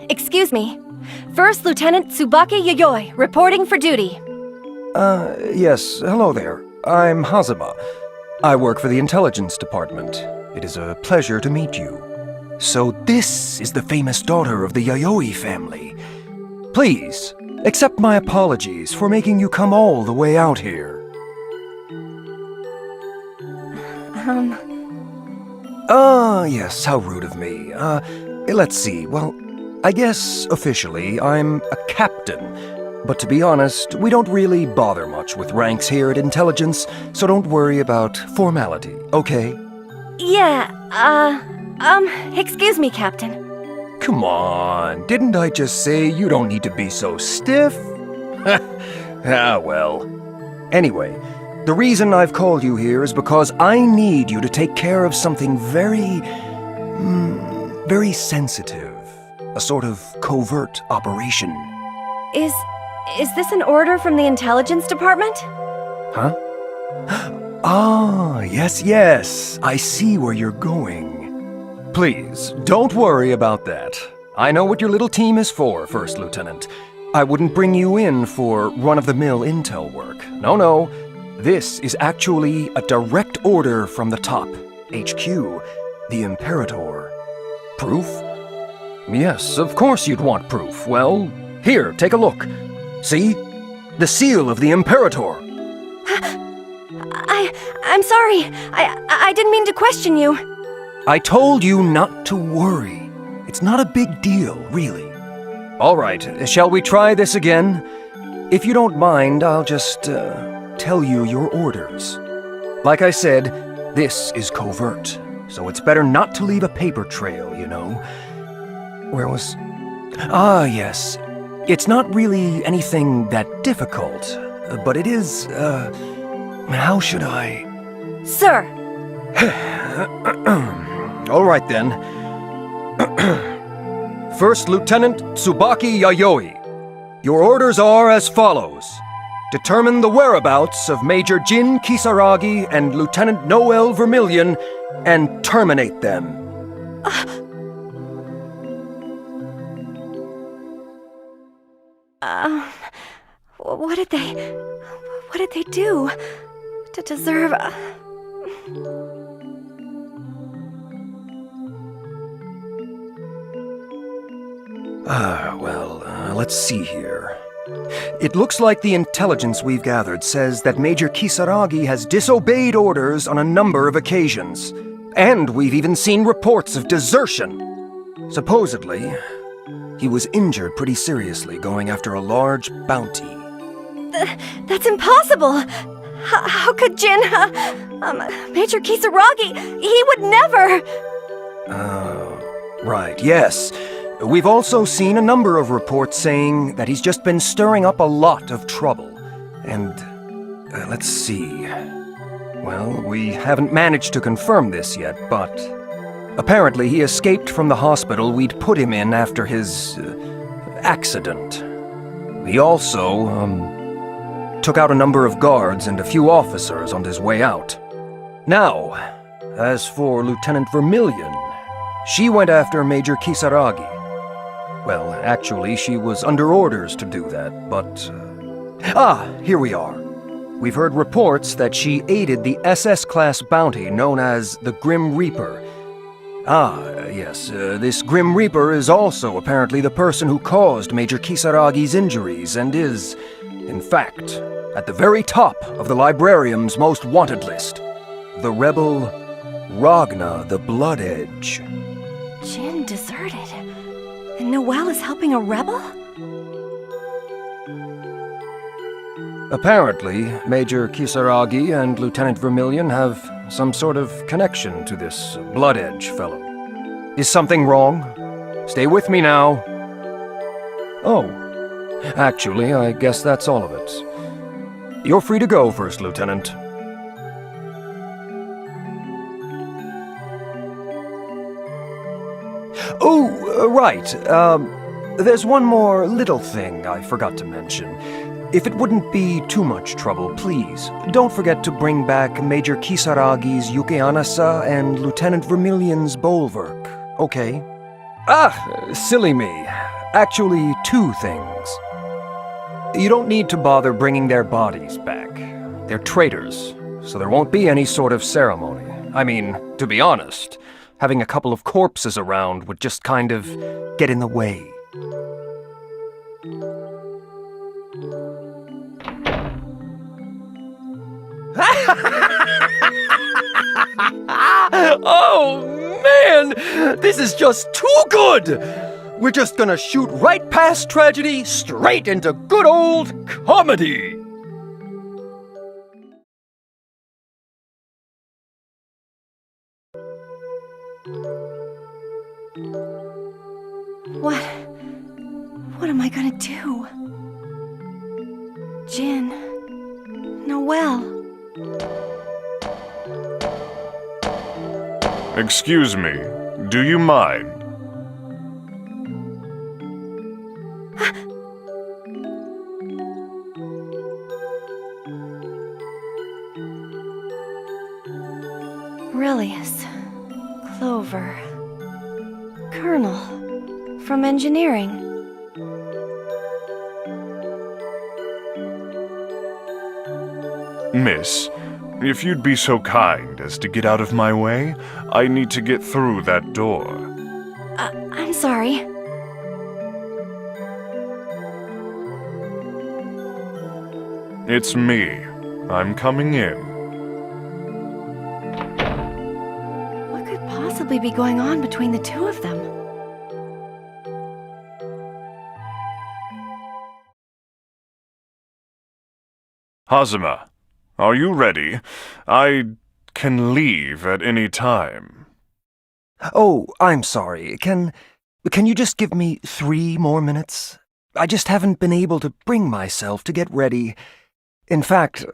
Excuse me. First Lieutenant Tsubaki Yayoi, reporting for duty. Yes, hello there. I'm Hazama. I work for the Intelligence Department. It is a pleasure to meet you. So this is the famous daughter of the Yayoi family. Please, accept my apologies for making you come all the way out here. Yes, how rude of me. Let's see, well, I guess officially I'm a captain. But to be honest, we don't really bother much with ranks here at Intelligence, so don't worry about formality, okay? Yeah, excuse me, Captain. Come on, didn't I just say you don't need to be so stiff? Well. Anyway, the reason I've called you here is because I need you to take care of something very sensitive. A sort of covert operation. Is this an order from the Intelligence Department? Huh? Ah, yes. I see where you're going. Please, don't worry about that. I know what your little team is for, First Lieutenant. I wouldn't bring you in for run-of-the-mill intel work. No. This is actually a direct order from the top. HQ, the Imperator. Proof? Yes, of course you'd want proof. Well, here, take a look. See? The seal of the Imperator. I'm sorry. I didn't mean to question you. I told you not to worry. It's not a big deal, really. All right, shall we try this again? If you don't mind, I'll just tell you your orders. Like I said, this is covert, so it's better not to leave a paper trail, you know. Where was... Ah, yes. It's not really anything that difficult, but it is, how should I... Sir! All right, then. First Lieutenant Tsubaki Yayoi. Your orders are as follows. Determine the whereabouts of Major Jin Kisaragi and Lieutenant Noel Vermillion and terminate them. What did they do to deserve... Let's see here. It looks like the intelligence we've gathered says that Major Kisaragi has disobeyed orders on a number of occasions. And we've even seen reports of desertion. Supposedly, he was injured pretty seriously going after a large bounty. That's impossible! How could Jin... Major Kisaragi... He would never... Right, yes. We've also seen a number of reports saying that he's just been stirring up a lot of trouble. And, let's see... Well, we haven't managed to confirm this yet, but... Apparently he escaped from the hospital we'd put him in after his... accident. He also, took out a number of guards and a few officers on his way out. Now, as for Lieutenant Vermillion, she went after Major Kisaragi. Well, actually, she was under orders to do that, but... here we are. We've heard reports that she aided the SS-class bounty known as the Grim Reaper. Yes, this Grim Reaper is also apparently the person who caused Major Kisaragi's injuries and is, in fact, at the very top of the Librarium's most wanted list. The rebel Ragna the Blood Edge. Jin deserted. And Noel is helping a rebel? Apparently, Major Kisaragi and Lieutenant Vermillion have some sort of connection to this Blood Edge fellow. Is something wrong? Stay with me now. Oh, actually, I guess that's all of it. You're free to go, First Lieutenant. Oh, right. There's one more little thing I forgot to mention. If it wouldn't be too much trouble, please, don't forget to bring back Major Kisaragi's Yuke Anasa and Lieutenant Vermillion's Bulwark, okay? Silly me. Actually, two things. You don't need to bother bringing their bodies back. They're traitors, so there won't be any sort of ceremony. I mean, to be honest, having a couple of corpses around would just kind of get in the way. Oh, man! This is just too good! We're just gonna shoot right past tragedy, straight into good old comedy! What am I gonna do? Jin. Noelle. Excuse me, do you mind? Aurelius. Clover. Colonel. From engineering. Miss, if you'd be so kind as to get out of my way, I need to get through that door. I'm sorry. It's me. I'm coming in. What could possibly be going on between the two of them? Hazuma, are you ready? I can leave at any time. Oh, I'm sorry. Can you just give me 3 more minutes? I just haven't been able to bring myself to get ready. In fact,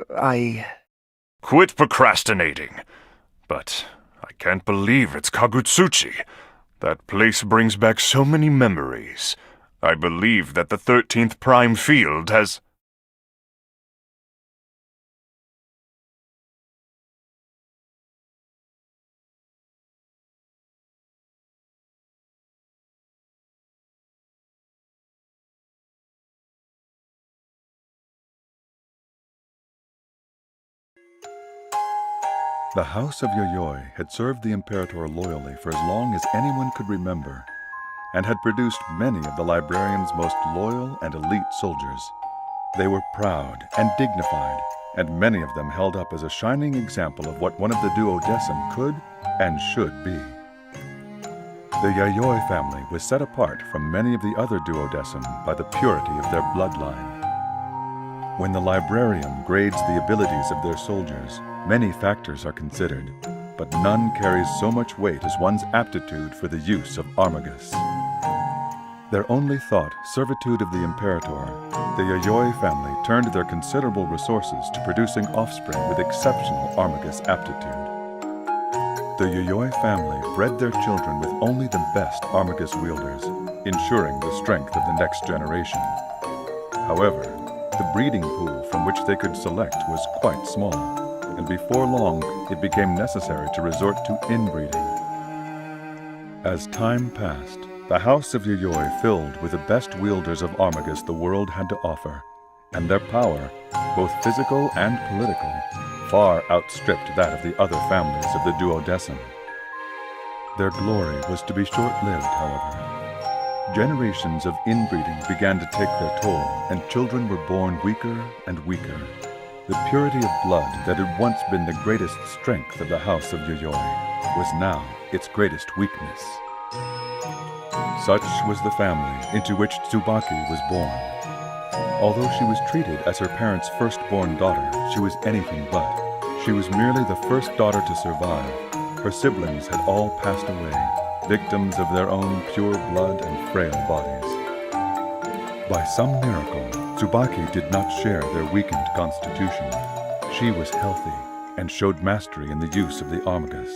Quit procrastinating. But I can't believe it's Kagutsuchi. That place brings back so many memories. I believe that the 13th Prime Field has... The House of Yayoi had served the Imperator loyally for as long as anyone could remember, and had produced many of the librarian's most loyal and elite soldiers. They were proud and dignified, and many of them held up as a shining example of what one of the duodecim could and should be. The Yayoi family was set apart from many of the other duodecim by the purity of their bloodline. When the librarian grades the abilities of their soldiers, many factors are considered, but none carries so much weight as one's aptitude for the use of Armagus. Their only thought, servitude of the Imperator, the Yayoi family turned their considerable resources to producing offspring with exceptional Armagus aptitude. The Yayoi family bred their children with only the best Armagus wielders, ensuring the strength of the next generation. However, the breeding pool from which they could select was quite small, and before long it became necessary to resort to inbreeding. As time passed, the House of Yayoi filled with the best wielders of Armagus the world had to offer, and their power, both physical and political, far outstripped that of the other families of the duodecim. Their glory was to be short-lived, however. Generations of inbreeding began to take their toll, and children were born weaker and weaker. The purity of blood that had once been the greatest strength of the House of Yayoi was now its greatest weakness. Such was the family into which Tsubaki was born. Although she was treated as her parents' firstborn daughter, she was anything but. She was merely the first daughter to survive. Her siblings had all passed away, victims of their own pure blood and frail bodies. By some miracle, Tsubaki did not share their weakened constitution. She was healthy and showed mastery in the use of the Armagus.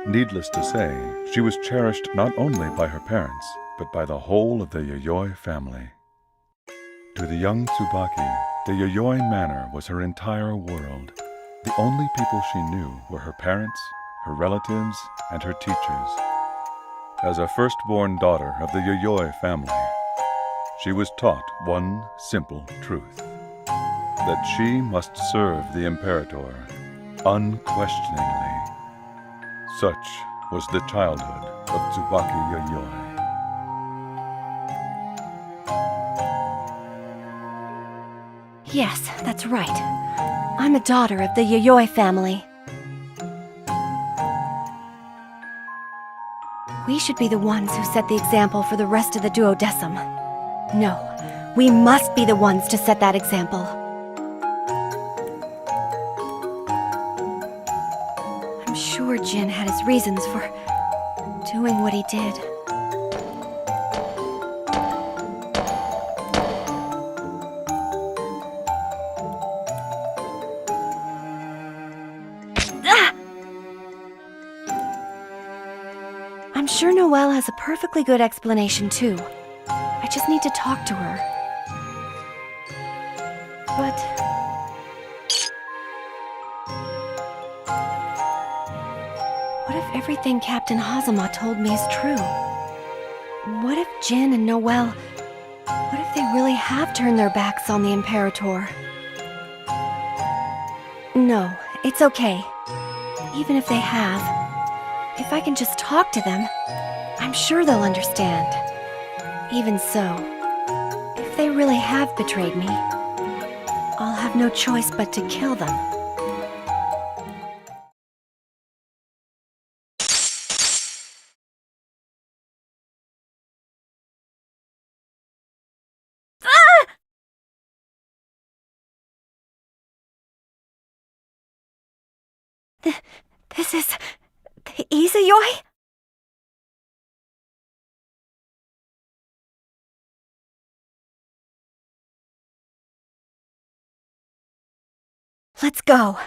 Needless to say, she was cherished not only by her parents, but by the whole of the Yayoi family. To the young Tsubaki, the Yayoi Manor was her entire world. The only people she knew were her parents, her relatives, and her teachers. as a firstborn daughter of the Yayoi family, she was taught one simple truth: that she must serve the Imperator unquestioningly. Such was the childhood of Tsubaki Yayoi. Yes, that's right. I'm a daughter of the Yayoi family. We should be the ones who set the example for the rest of the duodecim. No, we must be the ones to set that example. I'm sure Jin had his reasons for doing what he did. I'm sure Noelle has a perfectly good explanation, too. I just need to talk to her. But... what if everything Captain Hazama told me is true? What if Jin and Noelle... what if they really have turned their backs on the Imperator? No, it's okay. Even if they have... if I can just talk to them, I'm sure they'll understand. Even so, if they really have betrayed me, I'll have no choice but to kill them. This is... the Izayoi? Let's go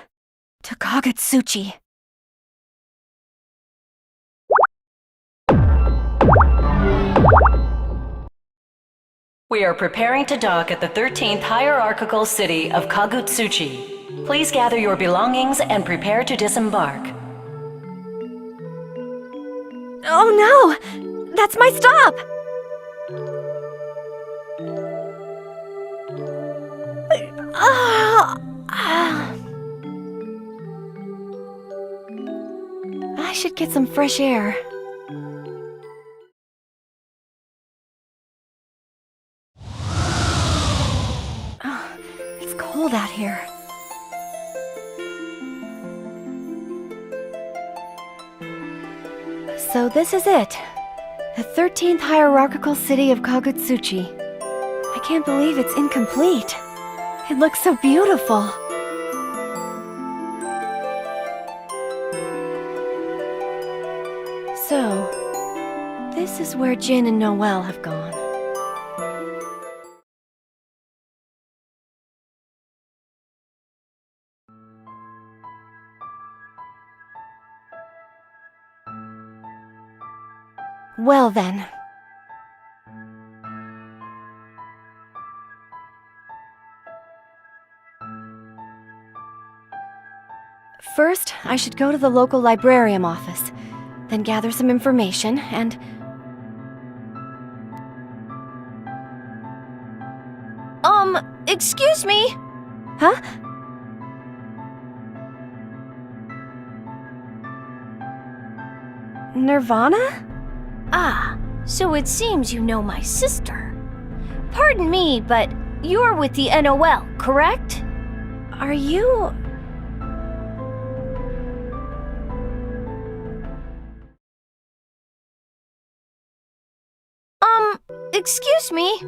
to Kagutsuchi. We are preparing to dock at the 13th hierarchical city of Kagutsuchi. Please gather your belongings and prepare to disembark. Oh no! That's my stop! I should get some fresh air. Oh, it's cold out here. So this is it. The 13th hierarchical city of Kagutsuchi. I can't believe it's incomplete. It looks so beautiful. So, this is where Jin and Noelle have gone. Well then. First, I should go to the local librarium office, then gather some information and... excuse me? Huh? Nirvana? Ah, so it seems you know my sister. Pardon me, but you're with the NOL, correct? Are you... Excuse me?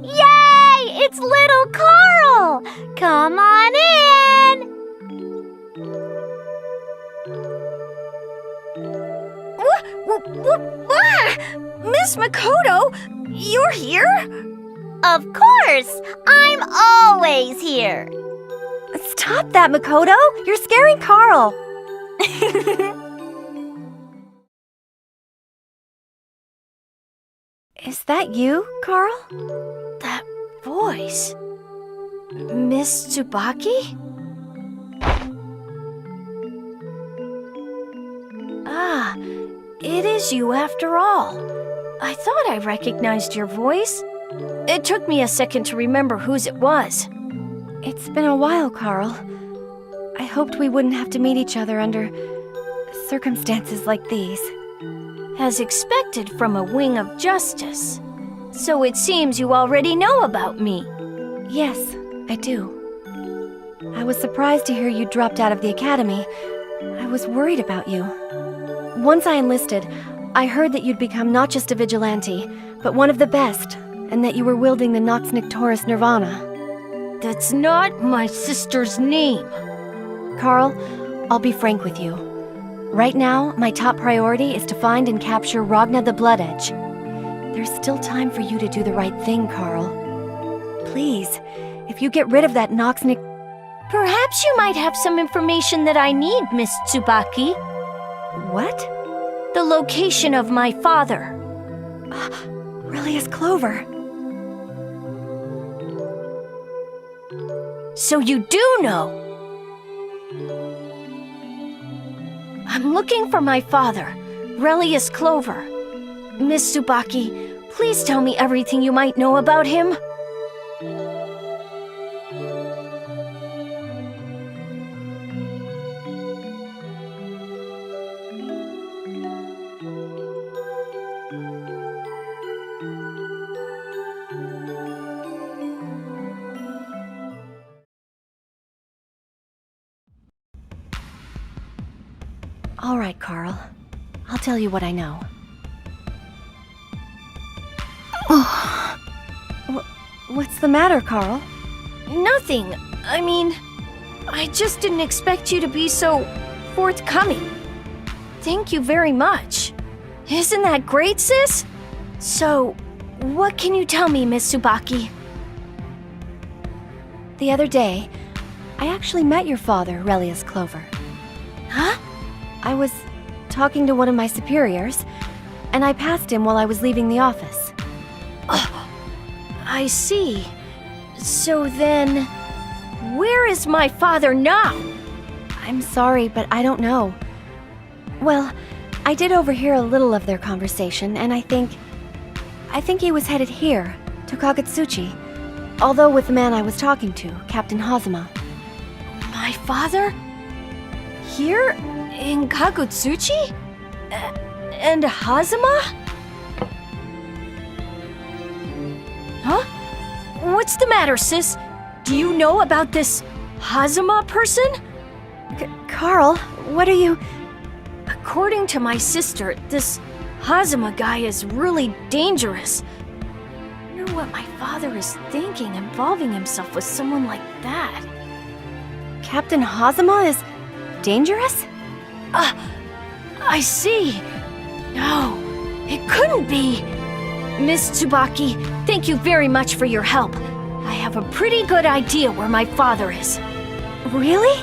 Yay! It's little Carl! Come on in! Miss Makoto, you're here? Of course! I'm always here! Stop that, Makoto! You're scaring Carl! Is that you, Carl? That voice... Miss Tsubaki? it is you after all. I thought I recognized your voice. It took me a second to remember whose it was. It's been a while, Carl. I hoped we wouldn't have to meet each other under circumstances like these. As expected from a wing of justice. So it seems you already know about me. Yes, I do. I was surprised to hear you dropped out of the academy. I was worried about you. Once I enlisted, I heard that you'd become not just a vigilante, but one of the best, and that you were wielding the Nox Nictoris Nirvana. That's not my sister's name. Carl, I'll be frank with you. Right now, my top priority is to find and capture Ragna the Blood Edge. There's still time for you to do the right thing, Carl. Please, if you get rid of that Nox Nic... Perhaps you might have some information that I need, Miss Tsubaki. What? The location of my father. Really is Clover. So you do know. I'm looking for my father, Relius Clover. Miss Tsubaki, please tell me everything you might know about him. All right, Carl. I'll tell you what I know. What's the matter, Carl? Nothing. I mean, I just didn't expect you to be so forthcoming. Thank you very much. Isn't that great, sis? So, what can you tell me, Miss Tsubaki? The other day, I actually met your father, Relius Clover. Huh? I was talking to one of my superiors, and I passed him while I was leaving the office. Oh, I see. So then, where is my father now? I'm sorry, but I don't know. Well, I did overhear a little of their conversation, and I think he was headed here, to Kagutsuchi, although with the man I was talking to, Captain Hazama. My father? Here? In Kagutsuchi? And Hazama? Huh? What's the matter, sis? Do you know about this Hazama person? Carl, what are you... According to my sister, this Hazama guy is really dangerous. I wonder what my father is thinking, involving himself with someone like that. Captain Hazama is dangerous? I see. No, it couldn't be. Miss Tsubaki, thank you very much for your help. I have a pretty good idea where my father is. Really?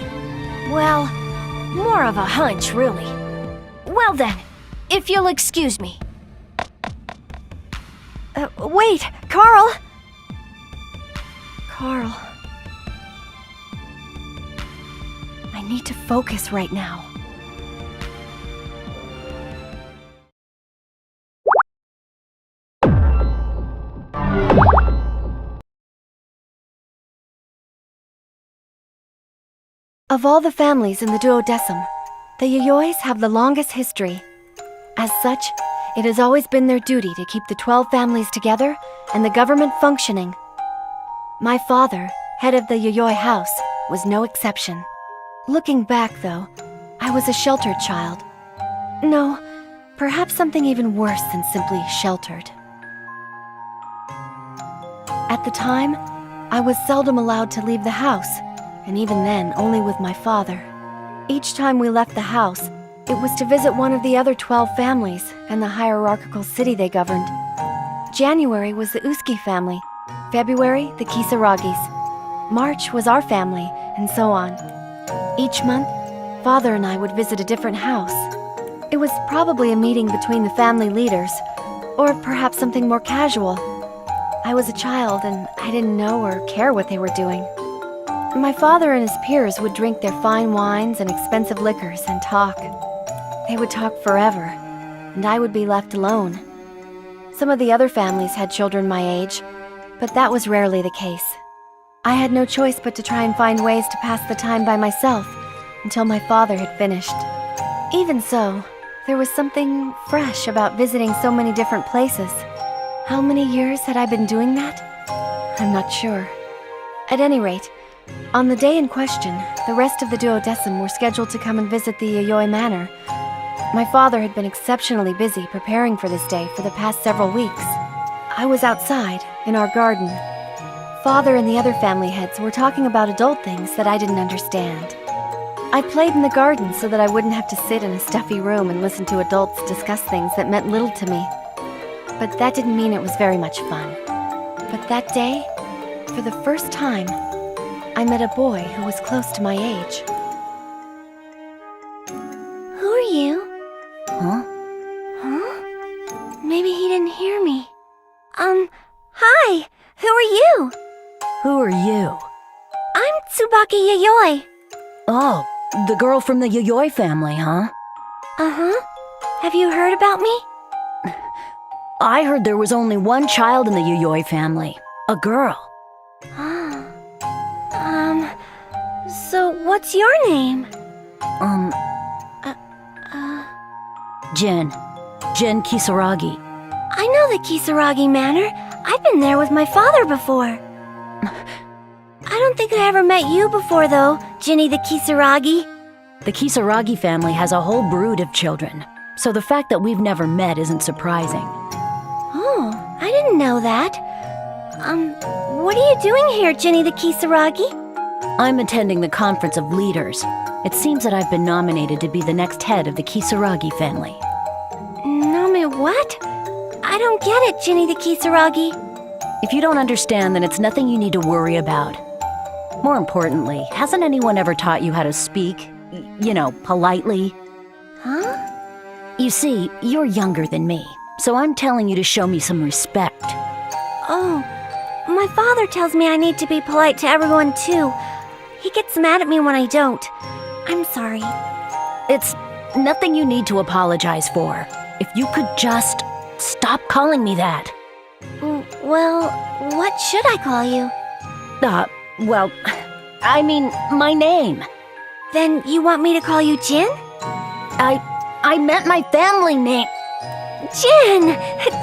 Well, more of a hunch, really. Well then, if you'll excuse me. Wait, Carl! Carl. I need to focus right now. Of all the families in the duodecim, the Yoyois have the longest history. As such, it has always been their duty to keep the 12 families together and the government functioning. My father, head of the Yoyoi house, was no exception. Looking back, though, I was a sheltered child. No, perhaps something even worse than simply sheltered. At the time, I was seldom allowed to leave the house, and even then only with my father. Each time we left the house, it was to visit one of the other 12 families and the hierarchical city they governed. January was the Uski family, February the Kisaragis, March was our family, and so on. Each month, Father and I would visit a different house. It was probably a meeting between the family leaders, or perhaps something more casual. I was a child and I didn't know or care what they were doing. My father and his peers would drink their fine wines and expensive liquors and talk. They would talk forever, and I would be left alone. Some of the other families had children my age, but that was rarely the case. I had no choice but to try and find ways to pass the time by myself until my father had finished. Even so, there was something fresh about visiting so many different places. How many years had I been doing that? I'm not sure. At any rate, on the day in question, the rest of the duodecim were scheduled to come and visit the Yayoi Manor. My father had been exceptionally busy preparing for this day for the past several weeks. I was outside, in our garden. Father and the other family heads were talking about adult things that I didn't understand. I played in the garden so that I wouldn't have to sit in a stuffy room and listen to adults discuss things that meant little to me. But that didn't mean it was very much fun. But that day, for the first time, I met a boy who was close to my age. Who are you? Huh? Huh? Maybe he didn't hear me. Hi! Who are you? Who are you? I'm Tsubaki Yayoi. Oh, the girl from the Yayoi family, huh? Uh-huh. Have you heard about me? I heard there was only one child in the Yayoi family. A girl. So what's your name? Jin. Jin Kisaragi. I know the Kisaragi Manor. I've been there with my father before. I don't think I ever met you before, though, Jinny the Kisaragi. The Kisaragi family has a whole brood of children, so the fact that we've never met isn't surprising. Oh, I didn't know that. What are you doing here, Jinny the Kisaragi? I'm attending the Conference of Leaders. It seems that I've been nominated to be the next head of the Kisaragi family. What? I don't get it, Jinny the Kisaragi. If you don't understand, then it's nothing you need to worry about. More importantly, hasn't anyone ever taught you how to speak, politely? Huh? You see, you're younger than me, so I'm telling you to show me some respect. Oh, my father tells me I need to be polite to everyone, too. He gets mad at me when I don't. I'm sorry. It's nothing you need to apologize for. If you could just stop calling me that. Well, what should I call you? My name. Then you want me to call you Jin? I meant my family name. Jin!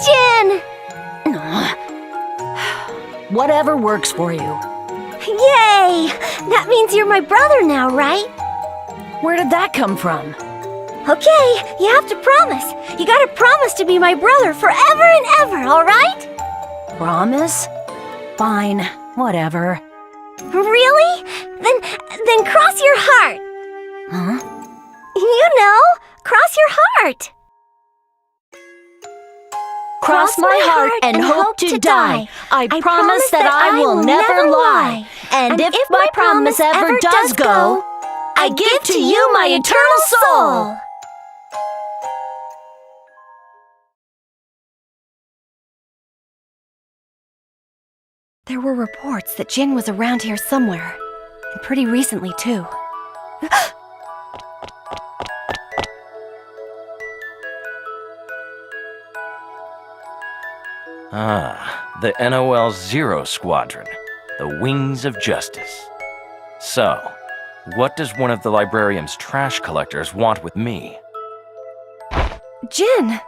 Jin! Whatever works for you. Yay! That means you're my brother now, right? Where did that come from? Okay, you have to promise. You gotta promise to be my brother forever and ever, alright? Promise? Fine, whatever. Really? Then cross your heart. Huh? You know, cross your heart. Cross my heart and hope to die. I promise that I will never lie. And if my promise ever does go, I give to you my eternal soul. There were reports that Jin was around here somewhere, and pretty recently, too. The NOL Zero Squadron, the Wings of Justice. So, what does one of the librarium's trash collectors want with me? Jin!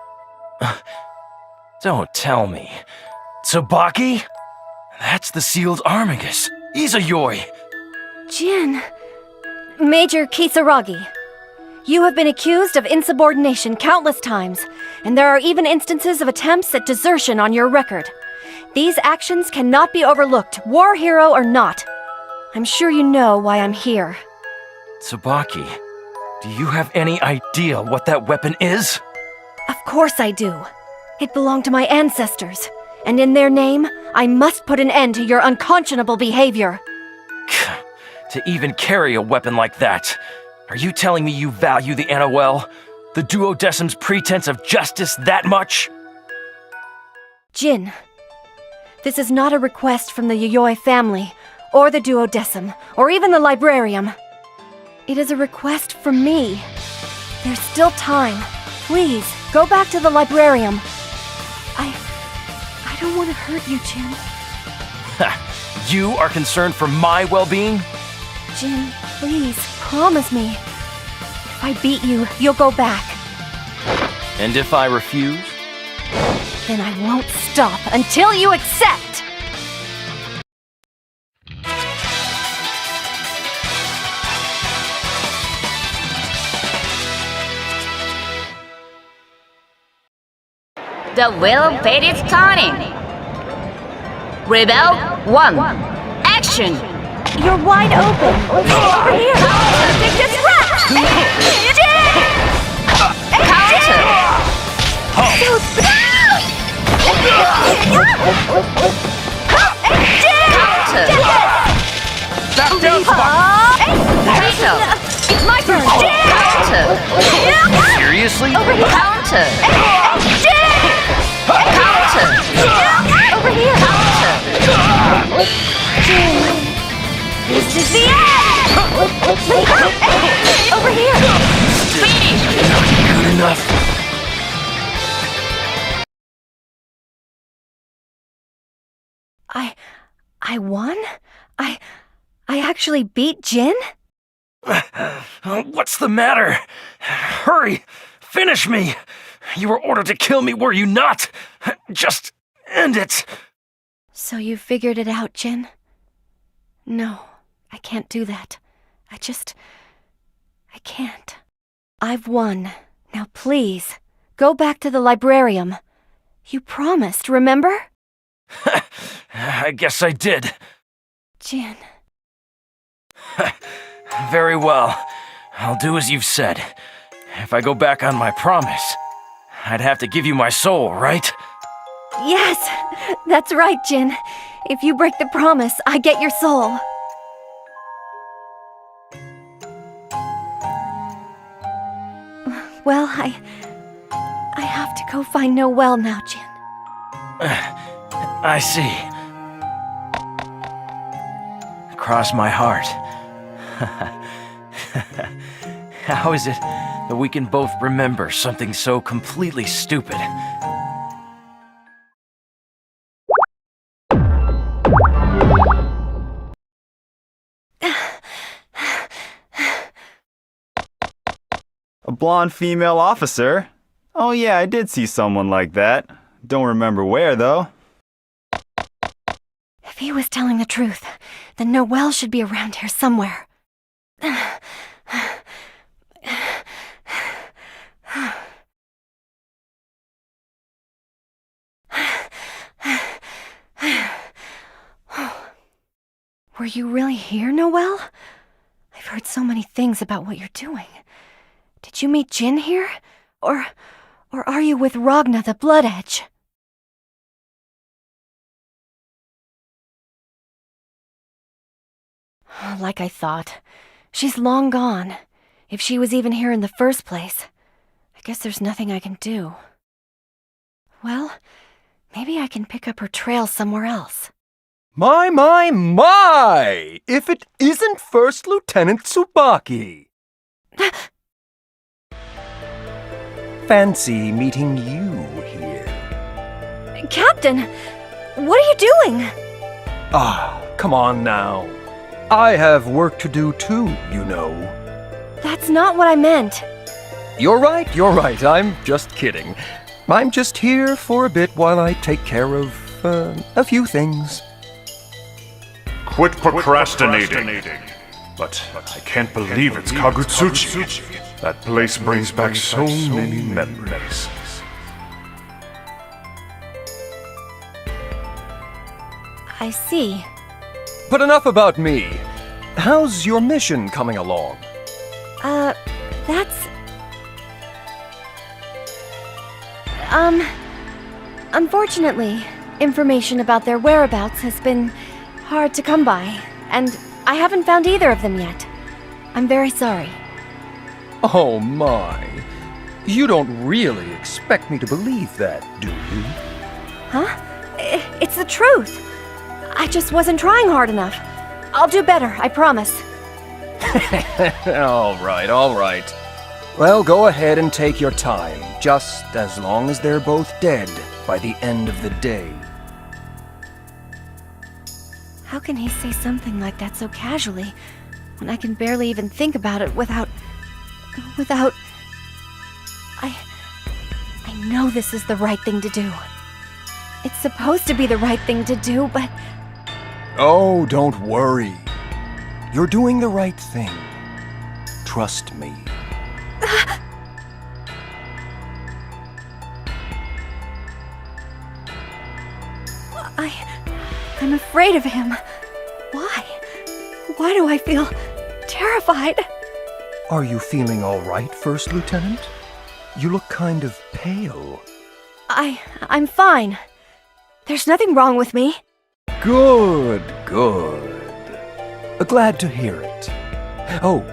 Don't tell me. Tsubaki? That's the sealed Armigus. He's a Yoi. Jin. Major Kisaragi, you have been accused of insubordination countless times, and there are even instances of attempts at desertion on your record. These actions cannot be overlooked, war hero or not. I'm sure you know why I'm here. Tsubaki, do you have any idea what that weapon is? Of course I do. It belonged to my ancestors, and in their name, I must put an end to your unconscionable behavior. To even carry a weapon like that, are you telling me you value the NOL, the duodecim's pretense of justice that much? Jin, this is not a request from the Yayoi family, or the duodecim, or even the librarium. It is a request from me. There's still time. Please, go back to the librarium. I don't want to hurt you, Jin. You are concerned for my well-being? Jin, please, promise me. If I beat you, you'll go back. And if I refuse? Then I won't stop until you accept! The wheel of fate is turning. Rebel 1. Action! You're wide open. Over here. Take this rush! Counter! Counter! Back down, Spock! Cancel! It's my turn. Counter! Seriously? Counter! Counter! Over here. Counter! This is the end! Over here. Finish! Good enough. I won? I actually beat Jin? What's the matter? Hurry! Finish me! You were ordered to kill me, were you not? Just end it! So you figured it out, Jin? No, I can't do that. I can't. I've won. Now please, go back to the librarium. You promised, remember? I guess I did. Jin. Very well. I'll do as you've said. If I go back on my promise, I'd have to give you my soul, right? Yes, that's right, Jin. If you break the promise, I get your soul. Well, I have to go find Noelle now, Jin. I see. Cross my heart. How is it that we can both remember something so completely stupid? A blonde female officer? Oh yeah, I did see someone like that. Don't remember where, though. If he was telling the truth, then Noelle should be around here somewhere. Were you really here, Noelle? I've heard so many things about what you're doing. Did you meet Jin here? Or are you with Ragna the Blood Edge? Like I thought. She's long gone. If she was even here in the first place. I guess there's nothing I can do. Well, maybe I can pick up her trail somewhere else. My! If it isn't First Lieutenant Tsubaki! Fancy meeting you here. Captain, what are you doing? Ah, come on now. I have work to do too, you know. That's not what I meant. You're right, I'm just kidding. I'm just here for a bit while I take care of, a few things. Quit procrastinating. But I can't believe it's Kagutsuchi. That place brings back so many memories. I see. But enough about me. How's your mission coming along? That's... Unfortunately, information about their whereabouts has been hard to come by, and I haven't found either of them yet. I'm very sorry. Oh my. You don't really expect me to believe that, do you? Huh? It's the truth. I just wasn't trying hard enough. I'll do better, I promise. All right. Well, go ahead and take your time, just as long as they're both dead by the end of the day. How can he say something like that so casually, when I can barely even think about it without... I know this is the right thing to do. It's supposed to be the right thing to do, but... Oh, don't worry. You're doing the right thing. Trust me. I'm afraid of him. Why? Why do I feel terrified? Are you feeling all right, First Lieutenant? You look kind of pale. I'm fine. There's nothing wrong with me. Good, good. Glad to hear it. Oh,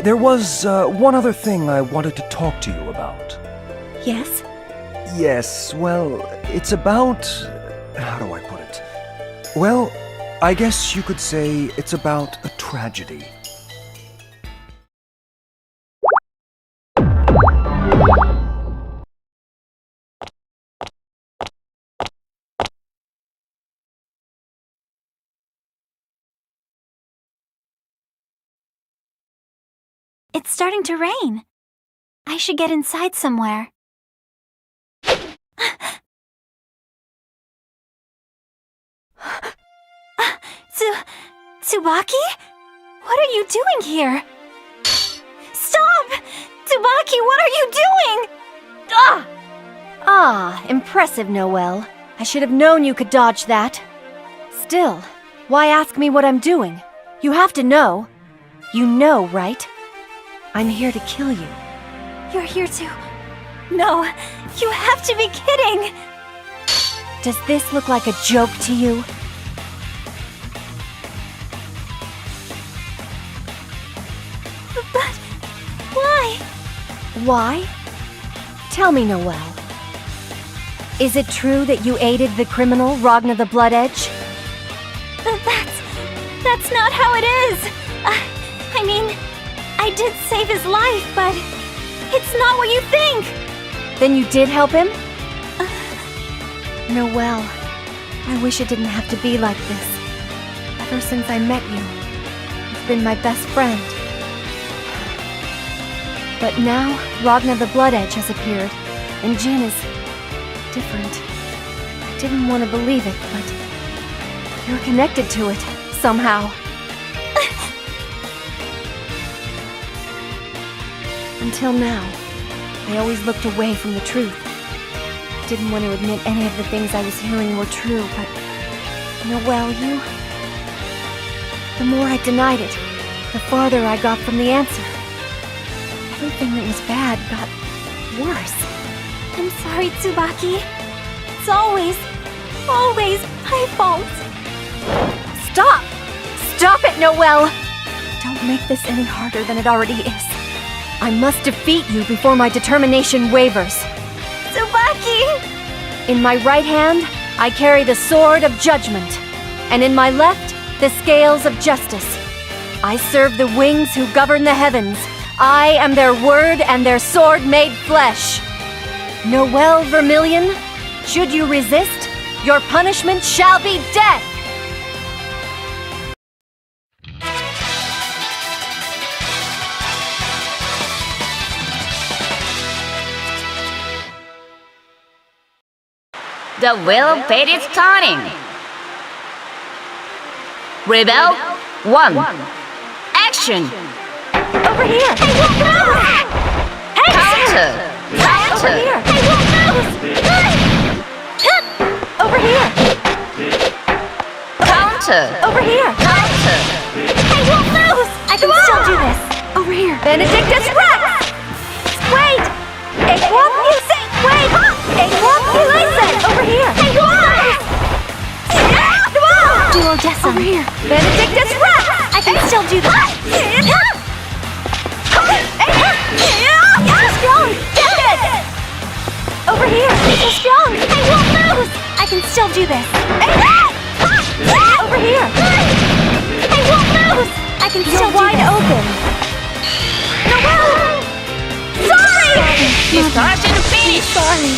there was one other thing I wanted to talk to you about. Yes? Yes, well, it's about... How do I put it? Well, I guess you could say it's about a tragedy. It's starting to rain. I should get inside somewhere. Tsubaki? What are you doing here? Stop! Tsubaki, what are you doing? Ah, impressive, Noelle. I should have known you could dodge that. Still, why ask me what I'm doing? You have to know. You know, right? I'm here to kill you. You're here to... No, you have to be kidding! Does this look like a joke to you? But... why? Why? Tell me, Noelle. Is it true that you aided the criminal, Ragna the Blood Edge? That's not how it is! I mean, I did save his life, but it's not what you think! Then you did help him? Noelle, I wish it didn't have to be like this. Ever since I met you, you've been my best friend. But now, Ragna the Blood Edge has appeared, and Jin is different. I didn't want to believe it, but you're connected to it, somehow. Until now, I always looked away from the truth. I didn't want to admit any of the things I was hearing were true, but... Noelle, you... The more I denied it, the farther I got from the answer. Everything that was bad got worse. I'm sorry, Tsubaki. It's always my fault. Stop! Stop it, Noelle! Don't make this any harder than it already is. I must defeat you before my determination wavers. Tsubaki! In my right hand, I carry the sword of judgment, and in my left, the scales of justice. I serve the wings who govern the heavens. I am their word and their sword made flesh. Noelle Vermillion, should you resist, your punishment shall be death! The wheel of fate is turning. Rebel 1. Action! Over here! Counter! Over Counter! here! Over here! Counter! Over here! Counter! I won't lose! I can still do this! Over here! Benedictus Rex! Wait! Wait! Over here! Duo Decim! Over here! Benedictus Rex! I can still do this! So strong! Over here! So strong! I won't lose! I can still do this! Over here! I won't lose! I can still do this! You're wide open! Noelle! The start and finish! Sorry.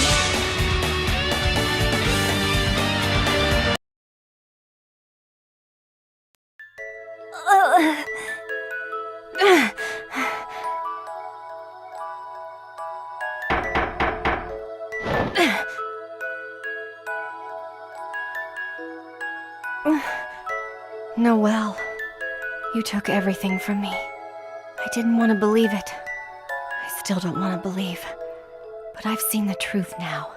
Noelle, you took everything from me. I didn't want to believe it. I still don't want to believe. But I've seen the truth now.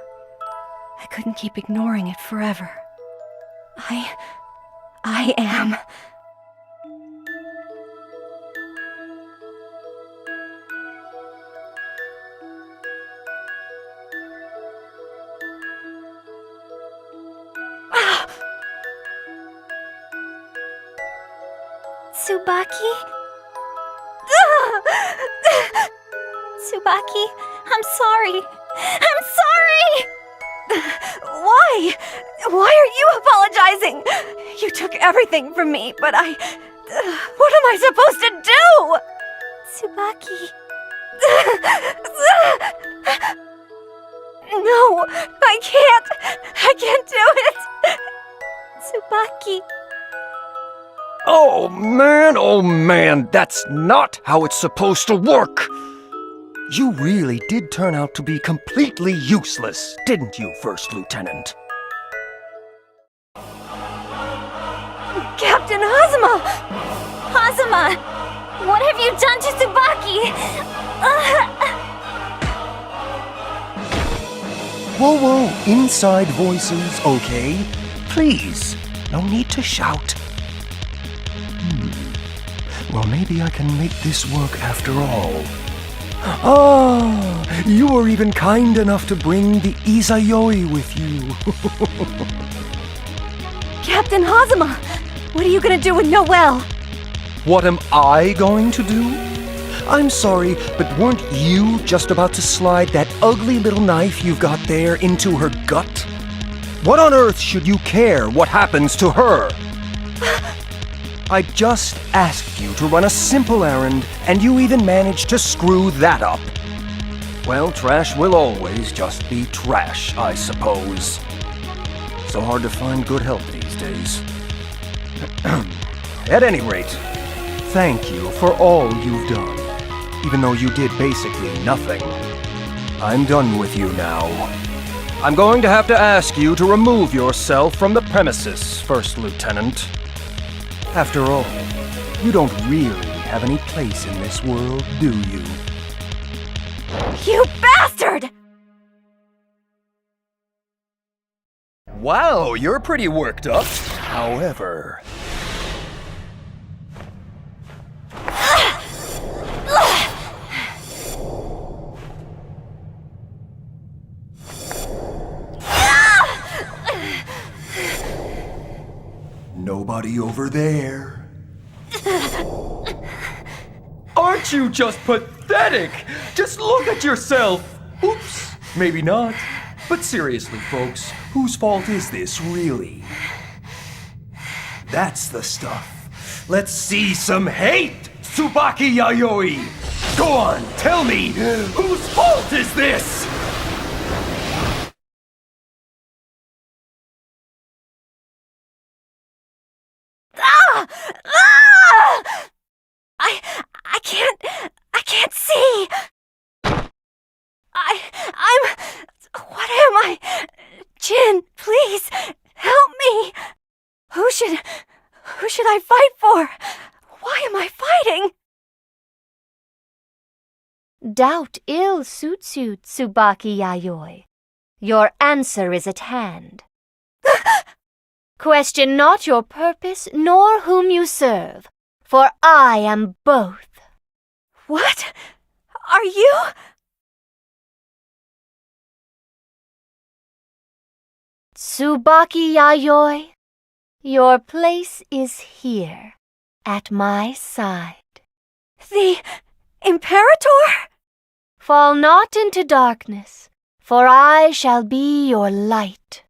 I couldn't keep ignoring it forever. I am... Tsubaki? Tsubaki, I'm sorry. I'm sorry! Why? Why are you apologizing? You took everything from me, but I... what am I supposed to do? Tsubaki. No, I can't. I can't do it. Tsubaki. Oh man, that's not how it's supposed to work! You really did turn out to be completely useless, didn't you, First Lieutenant? Captain Hazama! Hazama! What have you done to Tsubaki? Whoa, inside voices, okay? Please, no need to shout. Well, maybe I can make this work after all. Ah, you were even kind enough to bring the Izayoi with you. Captain Hazama! What are you gonna do with Noelle? What am I going to do? I'm sorry, but weren't you just about to slide that ugly little knife you've got there into her gut? What on earth should you care what happens to her? I just asked you to run a simple errand, and you even managed to screw that up. Well, trash will always just be trash, I suppose. So hard to find good help these days. At any rate, thank you for all you've done, even though you did basically nothing. I'm done with you now. I'm going to have to ask you to remove yourself from the premises, First Lieutenant. After all, you don't really have any place in this world, do you? You bastard! Wow, you're pretty worked up. However... Nobody over there. Aren't you just pathetic? Just look at yourself. Oops, maybe not. But seriously, folks, whose fault is this, really? That's the stuff. Let's see some hate, Tsubaki Yayoi! Go on, tell me, whose fault is this? I can't see. What am I? Jin, please, help me. Who should I fight for? Why am I fighting? Doubt ill suits you, Tsubaki Yayoi. Your answer is at hand. Question not your purpose nor whom you serve, for I am both. What? Are you? Tsubaki Yayoi, your place is here, at my side. The Imperator? Fall not into darkness, for I shall be your light.